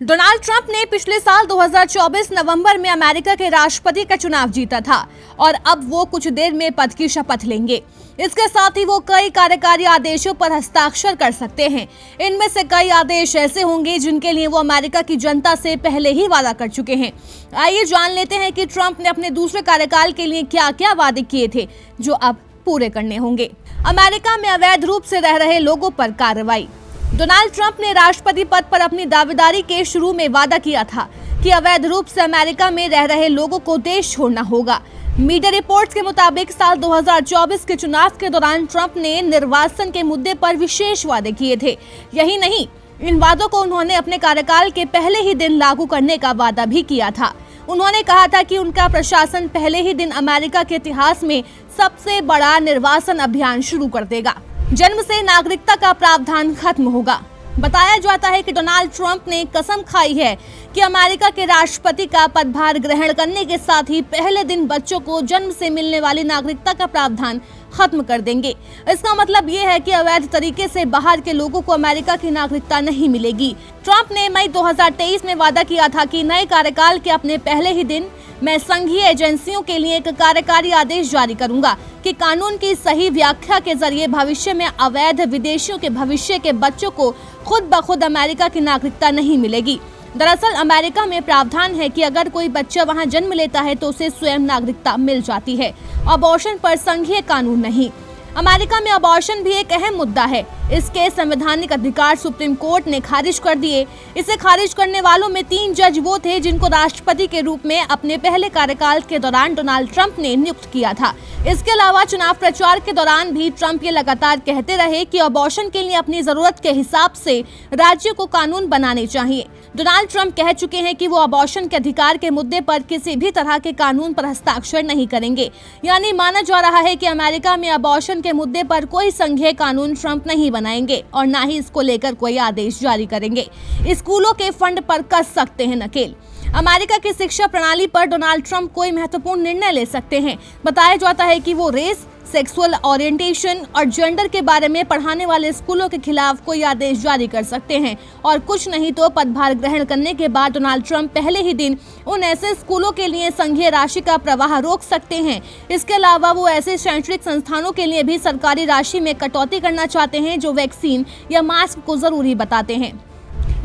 Donald Trump ने पिछले साल 2024 नवंबर में अमेरिका के राष्ट्रपति का चुनाव जीता था और अब वो कुछ देर में पद की शपथ लेंगे। इसके साथ ही वो कई कार्यकारी आदेशों पर हस्ताक्षर कर सकते हैं। इनमें से कई आदेश ऐसे होंगे जिनके लिए वो अमेरिका की जनता से पहले ही वादा कर चुके हैं। आइए जान लेते हैं कि ट्रंप ने अपने दूसरे कार्यकाल के लिए क्या क्या वादे किए थे जो अब पूरे करने होंगे। अमेरिका में अवैध रूप से रह रहे लोगों पर कार्रवाई। डोनाल्ड ट्रंप ने राष्ट्रपति पद पर अपनी दावेदारी के शुरू में वादा किया था कि अवैध रूप से अमेरिका में रह रहे लोगों को देश छोड़ना होगा। मीडिया रिपोर्ट्स के मुताबिक साल 2024 के चुनाव के दौरान ट्रंप ने निर्वासन के मुद्दे पर विशेष वादे किए थे। यही नहीं, इन वादों को उन्होंने अपने कार्यकाल के पहले ही दिन लागू करने का वादा भी किया था। उन्होंने कहा था कि उनका प्रशासन पहले ही दिन अमेरिका के इतिहास में सबसे बड़ा निर्वासन अभियान शुरू कर देगा। जन्म से नागरिकता का प्रावधान खत्म होगा। बताया जाता है कि डोनाल्ड ट्रंप ने कसम खाई है कि अमेरिका के राष्ट्रपति का पदभार ग्रहण करने के साथ ही पहले दिन बच्चों को जन्म से मिलने वाली नागरिकता का प्रावधान खत्म कर देंगे। इसका मतलब ये है कि अवैध तरीके से बाहर के लोगों को अमेरिका की नागरिकता नहीं मिलेगी। ट्रंप ने मई 2023 में वादा किया था कि नए कार्यकाल के अपने पहले ही दिन मैं संघीय एजेंसियों के लिए एक कार्यकारी आदेश जारी करूंगा कि कानून की सही व्याख्या के जरिए भविष्य में अवैध विदेशियों के भविष्य के बच्चों को खुद ब खुद अमेरिका की नागरिकता नहीं मिलेगी। दरअसल अमेरिका में प्रावधान है कि अगर कोई बच्चा वहां जन्म लेता है तो उसे स्वयं नागरिकता मिल जाती है। अबॉर्शन पर संघीय कानून नहीं। अमेरिका में अबॉर्शन भी एक अहम मुद्दा है। इसके संवैधानिक अधिकार सुप्रीम कोर्ट ने खारिज कर दिए। इसे खारिज करने वालों में 3 जज वो थे जिनको राष्ट्रपति के रूप में अपने पहले कार्यकाल के दौरान डोनाल्ड ट्रंप ने नियुक्त किया था। इसके अलावा चुनाव प्रचार के दौरान भी ट्रंप ये लगातार कहते रहे कि अबॉर्शन के लिए अपनी जरूरत के हिसाब से राज्य को कानून बनाने चाहिए। डोनाल्ड ट्रंप कह चुके हैं कि वो अबॉर्शन के अधिकार के मुद्दे पर किसी भी तरह के कानून पर हस्ताक्षर नहीं करेंगे। यानी माना जा रहा है कि अमेरिका में अबॉर्शन के मुद्दे पर कोई संघीय कानून ट्रंप नहीं बनाएंगे और न ही इसको लेकर कोई आदेश जारी करेंगे। स्कूलों के फंड पर कस सकते हैं नकेल। अमेरिका की शिक्षा प्रणाली पर डोनाल्ड ट्रंप कोई महत्वपूर्ण निर्णय ले सकते हैं। बताया जाता है कि वो रेस, सेक्सुअल ओरिएंटेशन और जेंडर के बारे में पढ़ाने वाले स्कूलों के खिलाफ कोई आदेश जारी कर सकते हैं और कुछ नहीं तो पदभार ग्रहण करने के बाद डोनाल्ड ट्रंप पहले ही दिन उन ऐसे स्कूलों के लिए संघीय राशि का प्रवाह रोक सकते हैं। इसके अलावा वो ऐसे शैक्षणिक संस्थानों के लिए भी सरकारी राशि में कटौती करना चाहते हैं जो वैक्सीन या मास्क को जरूरी बताते हैं।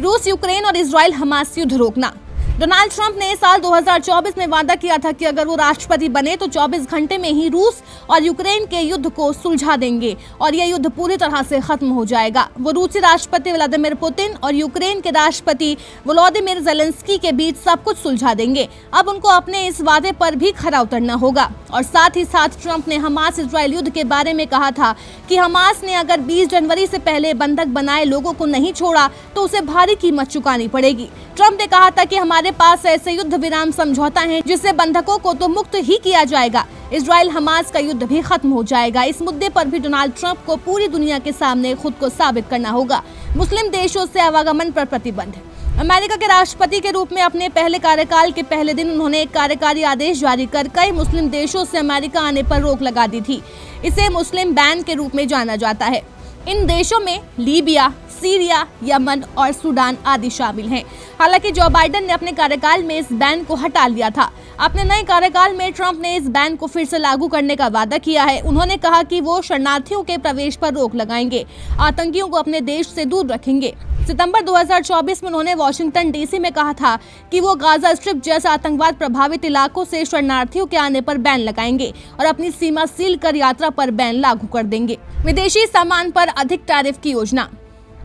रूस, यूक्रेन और इजराइल हमास युद्ध रोकना। डोनाल्ड ट्रंप ने साल 2024 में वादा किया था कि अगर वो राष्ट्रपति बने तो 24 घंटे में ही रूस और यूक्रेन के युद्ध को सुलझा देंगे और यह युद्ध पूरी तरह से खत्म हो जाएगा। वो रूसी राष्ट्रपति व्लादिमीर पुतिन और यूक्रेन के राष्ट्रपति वोलोदिमीर ज़ेलेंस्की के बीच सब कुछ सुलझा देंगे। अब उनको अपने इस वादे पर भी खरा उतरना होगा। और साथ ही साथ ट्रंप ने हमास इजराइल युद्ध के बारे में कहा था कि हमास ने अगर 20 जनवरी से पहले बंधक बनाए लोगों को नहीं छोड़ा तो उसे भारी कीमत चुकानी पड़ेगी। ट्रंप ने कहा था कि हमारे पास ऐसे युद्ध विराम समझौता है जिससे बंधकों को तो मुक्त ही किया जाएगा, इजराइल हमास का युद्ध भी खत्म हो जाएगा। इस मुद्दे पर भी डोनाल्ड ट्रंप को पूरी दुनिया के सामने खुद को साबित करना होगा। मुस्लिम देशों से आवागमन पर प्रतिबंध। अमेरिका के राष्ट्रपति के रूप में अपने पहले कार्यकाल के पहले दिन उन्होंने एक कार्यकारी आदेश जारी कर कई मुस्लिम देशों से अमेरिका आने पर रोक लगा दी थी। इसे मुस्लिम बैन के रूप में जाना जाता है। इन देशों में लीबिया, सीरिया, यमन और सूडान आदि शामिल हैं। हालांकि जो बाइडेन ने अपने कार्यकाल में इस बैन को हटा लिया था। अपने नए कार्यकाल में ट्रंप ने इस बैन को फिर से लागू करने का वादा किया है। उन्होंने कहा कि वो शरणार्थियों के प्रवेश पर रोक लगाएंगे, आतंकियों को अपने देश से दूर रखेंगे। सितंबर 2024 में उन्होंने वॉशिंगटन डीसी में कहा था कि वो गाजा स्ट्रिप जैसे आतंकवाद प्रभावित इलाकों से शरणार्थियों के आने पर बैन लगाएंगे और अपनी सीमा सील कर यात्रा पर बैन लागू कर देंगे। विदेशी सामान पर अधिक टैरिफ की योजना।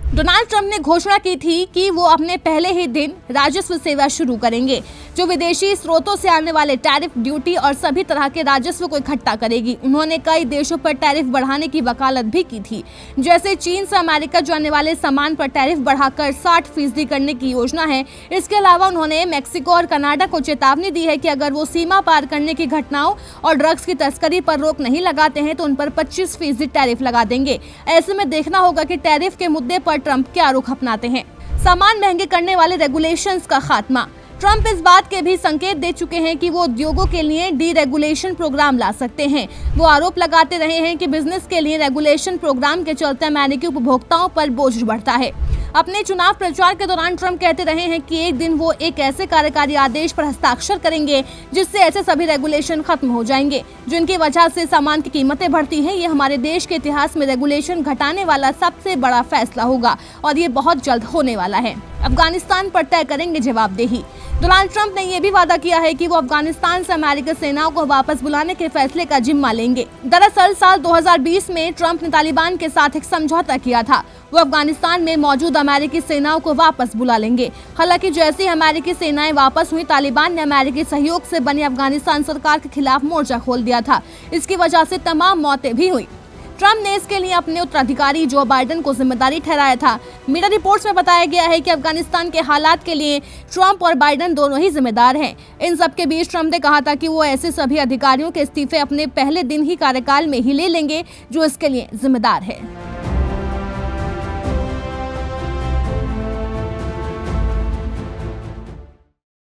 डोनाल्ड ट्रंप ने घोषणा की थी कि वो अपने पहले ही दिन राजस्व सेवा शुरू करेंगे जो विदेशी स्रोतों से आने वाले टैरिफ, ड्यूटी और सभी तरह के राजस्व को इकट्ठा करेगी। उन्होंने कई देशों पर टैरिफ बढ़ाने की वकालत भी की थी, जैसे चीन से अमेरिका जाने वाले सामान पर टैरिफ बढ़ाकर 60% करने की योजना है। इसके अलावा उन्होंने मेक्सिको और कनाडा को चेतावनी दी है कि अगर वो सीमा पार करने की घटनाओं और ड्रग्स की तस्करी पर रोक नहीं लगाते हैं तो उन पर 25% टैरिफ लगा देंगे। ऐसे में देखना होगा कि टैरिफ के मुद्दे पर ट्रंप क्या रुख अपनाते हैं। सामान महंगे करने वाले रेगुलेशंस का खात्मा। ट्रंप इस बात के भी संकेत दे चुके हैं कि वो उद्योगों के लिए डीरेगुलेशन प्रोग्राम ला सकते हैं। वो आरोप लगाते रहे हैं कि बिजनेस के लिए रेगुलेशन प्रोग्राम के चलते अमेरिकी उपभोक्ताओं पर बोझ बढ़ता है। अपने चुनाव प्रचार के दौरान ट्रंप कहते रहे हैं कि एक दिन वो एक ऐसे कार्यकारी आदेश पर हस्ताक्षर करेंगे जिससे ऐसे सभी रेगुलेशन खत्म हो जाएंगे जिनकी वजह से सामान की कीमतें बढ़ती हैं। ये हमारे देश के इतिहास में रेगुलेशन घटाने वाला सबसे बड़ा फैसला होगा और ये बहुत जल्द होने वाला है। अफगानिस्तान पर तय करेंगे जवाबदेही। डोनाल्ड ट्रंप ने यह भी वादा किया है कि वो अफगानिस्तान से अमेरिकी सेनाओं को वापस बुलाने के फैसले का जिम्मा लेंगे। दरअसल साल 2020 में ट्रंप ने तालिबान के साथ एक समझौता किया था। वो अफगानिस्तान में मौजूद अमेरिकी सेनाओं को वापस बुला लेंगे। हालांकि जैसे ही अमेरिकी सेनाएं वापस हुई, तालिबान ने अमेरिकी सहयोग से बनी अफगानिस्तान सरकार के खिलाफ मोर्चा खोल दिया था। इसकी वजह से तमाम मौतें भी हुई। ट्रंप ने इसके लिए अपने उत्तराधिकारी जो बाइडेन को जिम्मेदारी ठहराया था। मीडिया रिपोर्ट्स में बताया गया है कि अफगानिस्तान के हालात के लिए ट्रंप और बाइडेन दोनों ही जिम्मेदार हैं। इन सब के बीच ट्रंप ने कहा था कि वो ऐसे सभी अधिकारियों के इस्तीफे अपने पहले दिन ही कार्यकाल में ही ले लेंगे जो इसके लिए जिम्मेदार है।